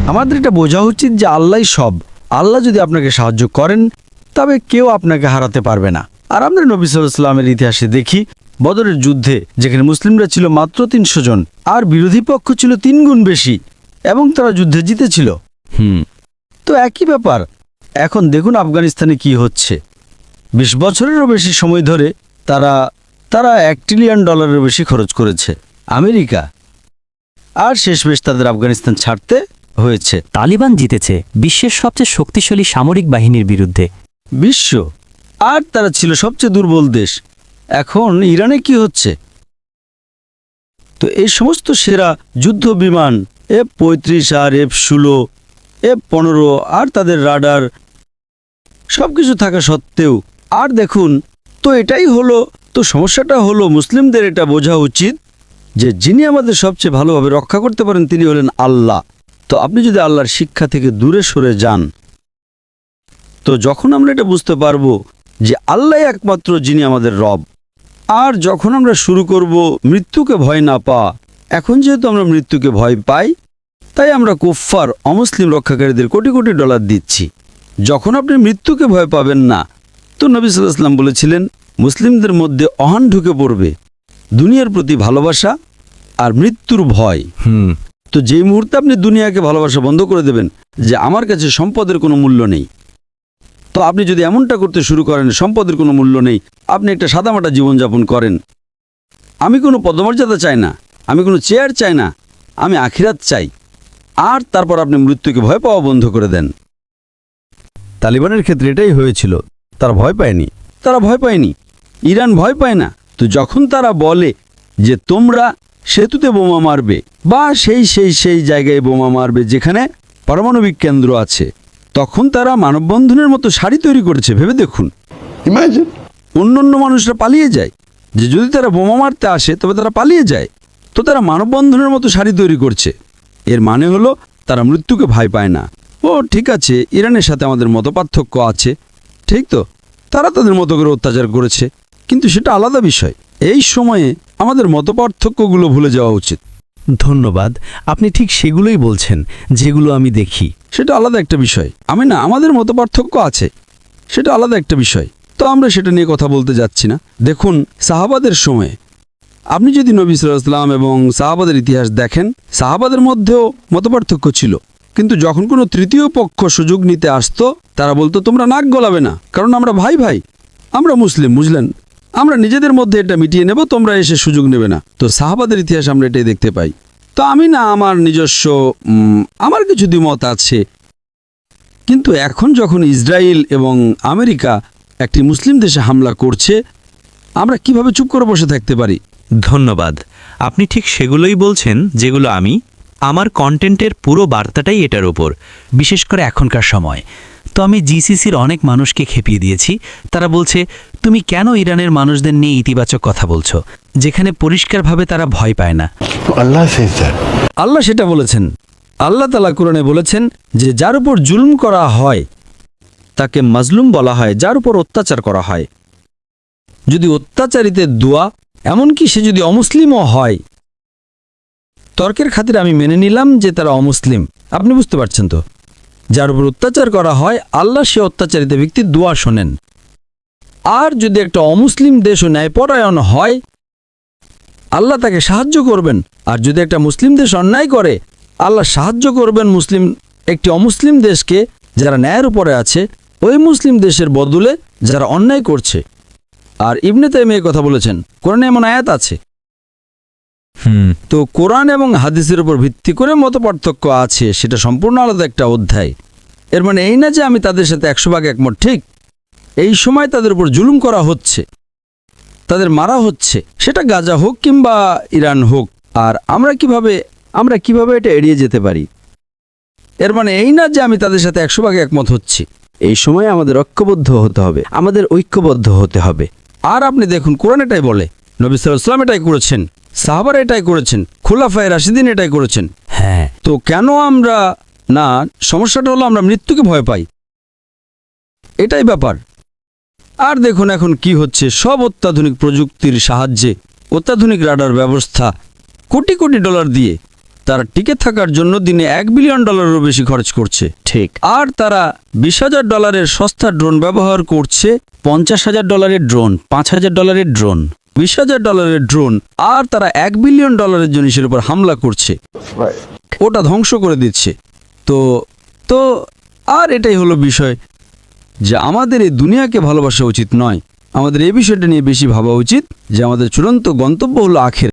আমাদের এটা বোঝা উচিত যে আল্লাহই সব। আল্লাহ যদি আপনাকে সাহায্য করেন তবে কেউ আপনাকে হারাতে পারবে না। আর আমরা নবী সাল্লাল্লাহু আলাইহি ওয়াসাল্লামের ইতিহাসে দেখি বদরের যুদ্ধে যেখানে মুসলিমরা ছিল মাত্র ৩০০ জন আর বিরোধী পক্ষ ছিল ৩ গুণ বেশি এবং তারা যুদ্ধে জিতেছিল। তো একই ব্যাপার এখন দেখুন আফগানিস্তানে কি হচ্ছে। ২০ বছরেরও বেশি সময় ধরে তারা $1 ট্রিলিয়ন বেশি খরচ করেছে আমেরিকা, আর শেষমেশ তাদের আফগানিস্তান ছাড়তে হয়েছে। তালিবান জিতেছে বিশ্বের সবচেয়ে শক্তিশালী সামরিক বাহিনীর বিরুদ্ধে। বিশ্ব, আর তারা ছিল সবচেয়ে দুর্বল দেশ। এখন ইরানে কি হচ্ছে? তো এই সমস্ত সেরা যুদ্ধ বিমান F-35 আর F-16, F-15 আর তাদের রাডার সবকিছু থাকা সত্ত্বেও, আর দেখুন তো এটাই হলো, তো সমস্যাটা হলো মুসলিমদের এটা বোঝা উচিত যে যিনি আমাদের সবচেয়ে ভালোভাবে রক্ষা করতে পারেন তিনি হলেন আল্লাহ। তো আপনি যদি আল্লাহর শিক্ষা থেকে দূরে সরে যান, তো যখন আমরা এটা বুঝতে পারবো যে আল্লাহ একমাত্র যিনি আমাদের রব, আর যখন আমরা শুরু করব মৃত্যুকে ভয় না পাওয়া, এখন যেহেতু আমরা মৃত্যুকে ভয় পাই তাই আমরা কুফফার অমুসলিম রক্ষাকারীদের কোটি কোটি ডলার দিচ্ছি। যখন আপনি মৃত্যুকে ভয় পাবেন না, তো নবী সাল্লাল্লাহু আলাইহি ওয়াসাল্লাম বলেছিলেন মুসলিমদের মধ্যে অহং ঢুকে পড়বে, দুনিয়ার প্রতি ভালোবাসা আর মৃত্যুর ভয়। তো যেই মুহূর্তে আপনি দুনিয়াকে ভালোবাসা বন্ধ করে দেবেন যে আমার কাছে সম্পদের কোনো মূল্য নেই, তো আপনি যদি এমনটা করতে শুরু করেন সম্পদের কোনো মূল্য নেই, আপনি একটা সাদামাটা জীবনযাপন করেন, আমি কোনো পদমর্যাদা চাই না, আমি কোনো চেয়ার চাই না, আমি আখিরাত চাই, আর তারপর আপনি মৃত্যুকে ভয় পাওয়া বন্ধ করে দেন। তালিবানের ক্ষেত্রে এটাই হয়েছিল, তারা ভয় পায়নি, ইরান ভয় পায় না। তো যখন তারা বলে যে তোমরা সেতুতে বোমা মারবে বা সেই জায়গায় বোমা মারবে যেখানে পারমাণবিক কেন্দ্র আছে, তখন তারা মানববন্ধনের মতো সারি তৈরি করেছে। ভেবে দেখুন, অন্য মানুষরা পালিয়ে যায়, যে যদি তারা বোমা মারতে আসে তবে তারা পালিয়ে যায়। তো তারা মানববন্ধনের মতো সারি তৈরি করছে। এর মানে হলো তারা মৃত্যুকে ভয় পায় না। ও ঠিক আছে, ইরানের সাথে আমাদের মতপার্থক্য আছে, ঠিক, তো তারা তাদের মতো করে অত্যাচার করেছে, কিন্তু সেটা আলাদা বিষয়। এই সময়ে আমাদের মতপার্থক্যগুলো ভুলে যাওয়া উচিত। ধন্যবাদ, আপনি ঠিক সেগুলোই বলছেন যেগুলো আমি দেখি। সেটা আলাদা একটা বিষয়। আমাদের মতপার্থক্য আছে, সেটা আলাদা একটা বিষয়। তো আমরা সেটা নিয়ে কথা বলতে যাচ্ছি না। দেখুন সাহাবাদের সময়ে আপনি যদি নবী সাল্লাল্লাহু আলাইহি ওয়াসাল্লাম এবং সাহাবাদের ইতিহাস দেখেন, সাহাবাদের মধ্যেও মতপার্থক্য ছিল, কিন্তু যখন কোনো তৃতীয় পক্ষ সুযোগ নিতে আসতো তারা বলতো তোমরা নাক গলাবে না, কারণ আমরা ভাই ভাই, আমরা মুসলিম, বুঝলেন, আমরা নিজেদের মধ্যে এটা মিটিয়ে নেব, তোমরা এসে সুযোগ নেবে না। তো সাহাবাদের ইতিহাস আমরা এটাই দেখতে পাই। তো আমার নিজস্ব আমার কিছু দ্বিমত আছে, কিন্তু এখন যখন ইসরায়েল এবং আমেরিকা একটি মুসলিম দেশে হামলা করছে, আমরা কিভাবে চুপ করে বসে থাকতে পারি? ধন্যবাদ, আপনি ঠিক সেগুলোই বলছেন যেগুলো আমার কন্টেন্টের পুরো বার্তাটাই এটার উপর, বিশেষ করে এখনকার সময়। তো আমি জিসিসির অনেক মানুষকে খেপিয়ে দিয়েছি। তারা বলছে তুমি কেন ইরানের মানুষদের নিয়ে ইতিবাচক কথা বলছো, যেখানে পরিষ্কারভাবে তারা ভয় পায় না। আল্লাহ সেটা বলেছেন। আল্লাহ তাআলা কোরআনে বলেছেন যে যার উপর জুলুম করা হয় তাকে মাজলুম বলা হয়, যার উপর অত্যাচার করা হয়। যদি অত্যাচারীদের দোয়া, এমনকি সে যদি অমুসলিমও হয়, তর্কের খাতিরে আমি মেনে নিলাম যে তারা অমুসলিম। আপনি বুঝতে পারছেন তো? যার উপর অত্যাচার করা হয় আল্লাহ সে অত্যাচারিত ব্যক্তির দোয়া শোনেন। আর যদি একটা অমুসলিম দেশও ন্যায়পরায়ণ হয়, আল্লাহ তাকে সাহায্য করবেন। আর যদি একটা মুসলিম দেশ অন্যায় করে, আল্লাহ সাহায্য করবেন একটি অমুসলিম দেশকে যারা ন্যায়ের উপরে আছে, ওই মুসলিম দেশের বদলে যারা অন্যায় করছে। আর ইবনে তাইমিয়া কথা বলেছেন, কোরআনে এমন আয়াত আছে। তো কোরআন এবং হাদিসের উপর ভিত্তি করে মতপার্থক্য আছে, সেটা সম্পূর্ণ আলাদা একটা অধ্যায়। এর মানে এই না যে আমি তাদের সাথে 100% একমত। ঠিক এই সময় তাদের উপর জুলুম করা হচ্ছে, তাদের মারা হচ্ছে, সেটা গাজা হোক কিংবা ইরান হোক। আর আমরা কিভাবে এটা এড়িয়ে যেতে পারি? এর মানে এই না যে আমি তাদের সাথে 100% একমত হচ্ছি। এই সময় আমাদের ঐক্যবদ্ধ হতে হবে, আমাদের ঐক্যবদ্ধ হতে হবে। আর আপনি দেখুন কোরআন এটাই বলে, নবী সাল্লাল্লাহু আলাইহি ওয়াসাল্লাম এটাই করেছেন, সাহাবারা এটাই করেছেন, খুলাফায়ে রাশিদিন এটাই করেছেন। হ্যাঁ, তো কেন আমরা না? সমস্যাটা হলো আমরা মৃত্যুকে ভয় পাই, এটাই ব্যাপার। আর দেখুন এখন কি হচ্ছে, সব অত্যাধুনিক প্রযুক্তির সাহায্যে, অত্যাধুনিক রাডার ব্যবস্থা, কোটি কোটি ডলার দিয়ে তারা টিকে থাকার জন্য দিনে $1 বিলিয়ন বেশি খরচ করছে। ঠিক। আর তারা $20,000 সস্তা ড্রোন ব্যবহার করছে, $50,000 ড্রোন, $5,000 ড্রোন, $20,000 ড্রোন, আর তারা $1 বিলিয়ন জিনিসের উপর হামলা করছে, ওটা ধ্বংস করে দিচ্ছে। তো তো আর এটাই হলো বিষয় যে আমাদের এই দুনিয়াকে ভালোবাসা উচিত নয়, আমাদের এই বিষয়টা নিয়ে বেশি ভাবা উচিত যে আমাদের চূড়ান্ত গন্তব্য হলো আখিরাত।